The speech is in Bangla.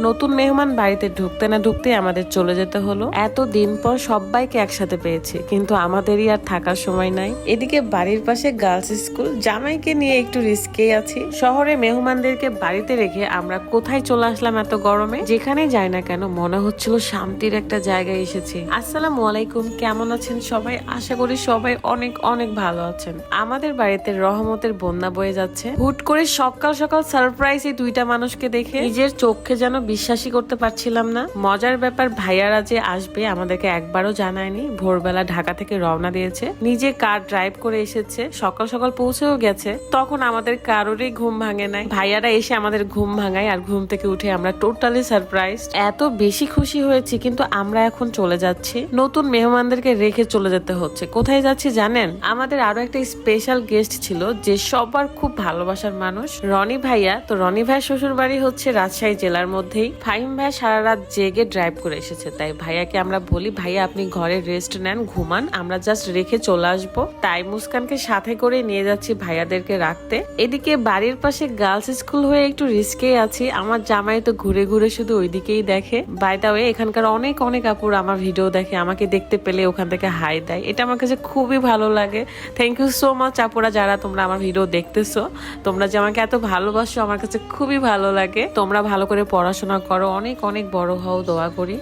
নতুন মেহমান বাড়িতে ঢুকতে না ঢুকতে আমাদের চলে যেতে হলো। এত দিন পর সবাইকে একসাথে পেয়েছি, কিন্তু আমাদেরই আর থাকার সময় নাই। এদিকে বাড়ির পাশে গার্লস স্কুল, জামাইকে নিয়ে একটু রিস্কেই আছি। শহরে মেহমানদেরকে বাড়িতে রেখে আমরা কোথায় চলে আসলাম এত গরমে। যেখানে যাই না কেন মনে হচ্ছিল শান্তির একটা জায়গায় এসেছি। আসসালামু আলাইকুম, কেমন আছেন সবাই? আশা করি সবাই অনেক অনেক ভালো আছেন। আমাদের বাড়িতে রহমতের বন্যা বয়ে যাচ্ছে। হুট করে সকাল সকাল সারপ্রাইজ এই দুইটা মানুষকে দেখে নিজের চোখে যেন বিশ্বাসই করতে পারছিলাম না। মজার ব্যাপার, ভাইয়ারা যে আসবে আমাদেরকে একবারও জানায়নি। ভোরবেলা ঢাকা থেকে রওনা দিয়েছে, নিজে কার ড্রাইভ করে এসেছে, সকাল সকাল পৌঁছেও গেছে। তখন আমাদের কারোরই ঘুম ভাঙে নাই। ভাইয়ারা এসে আমাদের ঘুম ভাঙায়, আর ঘুম থেকে উঠে আমরা টোটালি সারপ্রাইজ। এত বেশি খুশি হয়েছি, কিন্তু আমরা এখন চলে যাচ্ছি। নতুন মেহমানদেরকে রেখে চলে যেতে হচ্ছে। কোথায় যাচ্ছি জানেন? আমাদের আরো একটা স্পেশাল গেস্ট ছিল, যে সবার খুব ভালোবাসার মানুষ, রনি ভাইয়া। তো রনি ভাইয়ের শ্বশুর বাড়ি হচ্ছে রাজশাহী জেলার মধ্যেই। ফাহিম ভাই সারা রাত জেগে ড্রাইভ করে এসেছে, তাই ভাইয়াকে আমরা বলি, ভাইয়া আপনি ঘরে রেস্ট নেন, ঘুমান, আমরা জাস্ট রেখে চলে আসবো। তাই মুস্কানকে সাথে করে নিয়ে যাচ্ছি ভাইয়াদেরকে রাখতে। এদিকে বাড়ির পাশে গার্লস স্কুল হয়ে একটু রিস্কেই আছি। আমার জামাই তো ঘুরে ঘুরে শুধু ওইদিকেই দেখে। বাই দা ওয়ে, এখানকার অনেক অনেক আপুর আমার ভিডিও দেখে, আমাকে দেখতে পেলে ওখান থেকে হাই দেয়। এটা আমার কাছে খুবই ভালো লাগে। থ্যাংক ইউ সো মাচ আপুরা, যারা তোমরা আমার ভিডিও দেখতেছো। তোমরা যে আমাকে এত ভালোবাসো আমার কাছে খুবই ভালো লাগে। তোমরা ভালো করে পড়াশোনা করো, অনেক অনেক বড় হও, দোয়া করি।